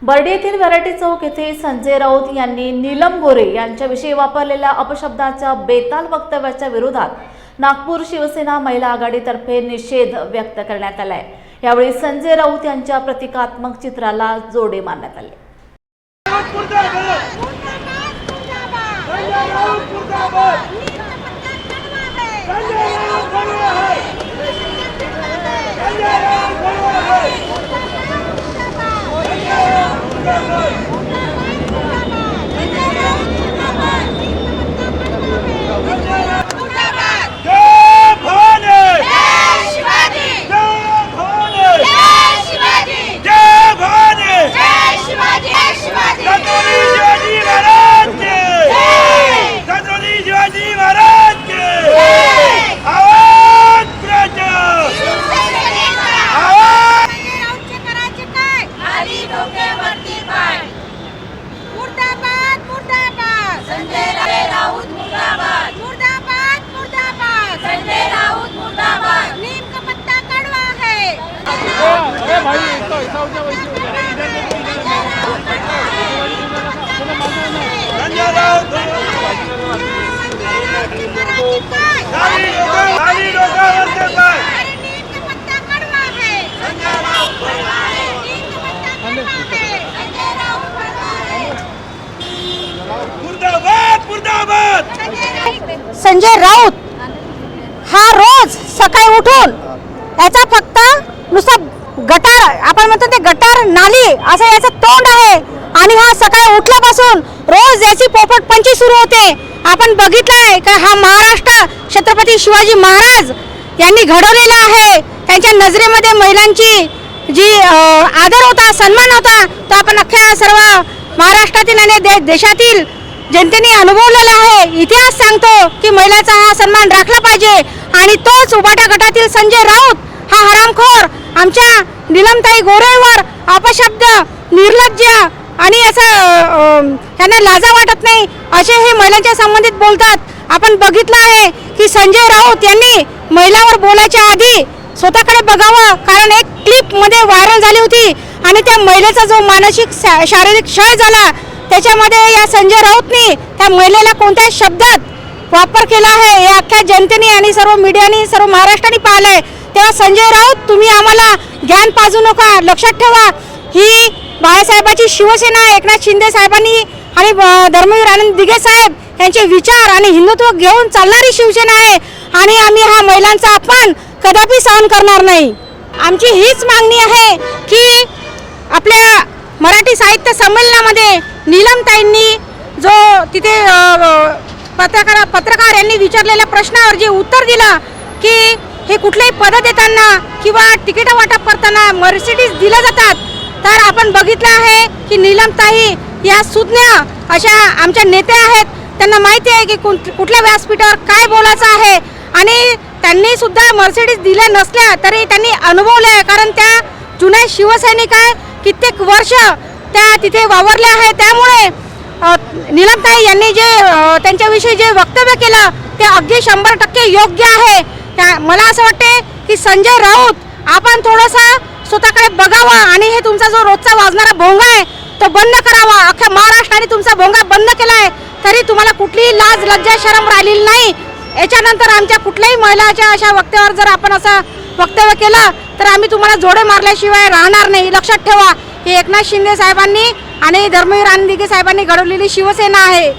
बर्डी येथील व्हरायटी चौक येथे संजय राऊत यांनी नीलम गोरे यांच्याविषयी वापरलेल्या अपशब्दाच्या बेताल वक्तव्याच्या विरोधात नागपूर शिवसेना महिला आघाडीतर्फे निषेध व्यक्त करण्यात आलाय। यावेळी संजय राऊत यांच्या प्रतिकात्मक चित्राला जोडे मारण्यात आले। संजय राऊत हा रोज सकाळी उठून याचा फक्त नुसता गटार आपण म्हणतो ते गटार नाली असं याचं तोंड आहे आणि हा सकाळी उठल्यापासून रोज याची पोपटपंची सुरू होते। आपण बघितलंय का हा महाराष्ट्र छत्रपती शिवाजी महाराज यांनी घडवलेला आहे। त्यांच्या नजरेमध्ये महिलांची जी आदर होता, सन्मान होता, तो आपण अख्ख्या सर्व महाराष्ट्रातील आणि देशातील जनतेने अनुभवलेला आहे। इतिहास सांगतो की महिलाचा हा सन्मान राखला पाहिजे आणि तोच उबाटा गटातील संजय राऊत हा हरामखोर आमच्या नीलमताई गोरेवर अपशब्द, निर्लज्ज आणि असं त्यांना लाजा वाटत नाही असे हे महिलांच्या संबंधित बोलतात। आपण बघितलं आहे की संजय राऊत यांनी महिलांवर बोलायच्या आधी स्वतःकडे बघावं, कारण एक क्लिप मध्ये व्हायरल झाली होती आणि त्या महिलेचा जो मानसिक शारीरिक क्षय झाला त्याच्यामध्ये या संजय राऊतनी त्या महिलेला कोणत्या शब्दात वापर केला आहे हे अख्ख्या जनतेने आणि सर्व मीडियाने सर्व महाराष्ट्राने पाहिलंय। तेव्हा संजय राऊत तुम्ही आम्हाला ज्ञान पाजू नका, लक्षात ठेवा ही बाळासाहेबांची शिवसेना, एकनाथ शिंदे साहेबांनी आणि धर्मवीर आनंद दिघे साहेब यांचे विचार आणि हिंदुत्व घेऊन चालणारी शिवसेना आहे आणि आम्ही हा महिलांचा अपमान कदापि सहन करणार नाही। आमची हीच मागणी आहे की आपल्या मराठी साहित्य संमेलनामध्ये नीलमताईंनी जो तिथे पत्रकार यांनी विचारलेल्या प्रश्नावर जे उत्तर दिलं की हे कुठलेही पद देताना किंवा तिकीट वाटप करताना मर्सिडीज दिल्या जातात, तर आपण बघितलं आहे की नीलमताई या सुज्ञ अशा आमच्या नेत्या आहेत, त्यांना माहिती आहे की कुठल्या व्यासपीठावर काय बोलायचं आहे आणि त्यांनी सुद्धा मर्सिडीज दिल्या नसल्या तरी त्यांनी अनुभवले आहे, कारण त्या जुन्या शिवसैनिक आहे, कित्येक वर्ष त्या तिथे वावरल्या आहे। त्यामुळे नीलमताई यांनी जे त्यांच्याविषयी जे वक्तव्य केलं ते अगदी 100% योग्य आहे। मला असं वाटते की संजय राऊत आपण थोडंसं स्वतःकडे बघावं आणि हे तुमचा जो रोजचा वाजणारा भोंगा आहे तो बंद करावा। अख्ख्या महाराष्ट्राने तुमचा भोंगा बंद केला आहे तरी तुम्हाला कुठलीही लाज लज्जा शरम राहिलेली नाही। याच्यानंतर आमच्या कुठल्याही महिलाच्या अशा वक्तव्यावर जर आपण असं वक्तव्य केलं तर आम्ही तुम्हाला जोडे मारल्याशिवाय राहणार नाही। लक्षात ठेवा ही एकनाथ शिंदे साहेबांनी आणि धर्मवीर आनंद दिघे साहेबांनी घडवलेली शिवसेना आहे।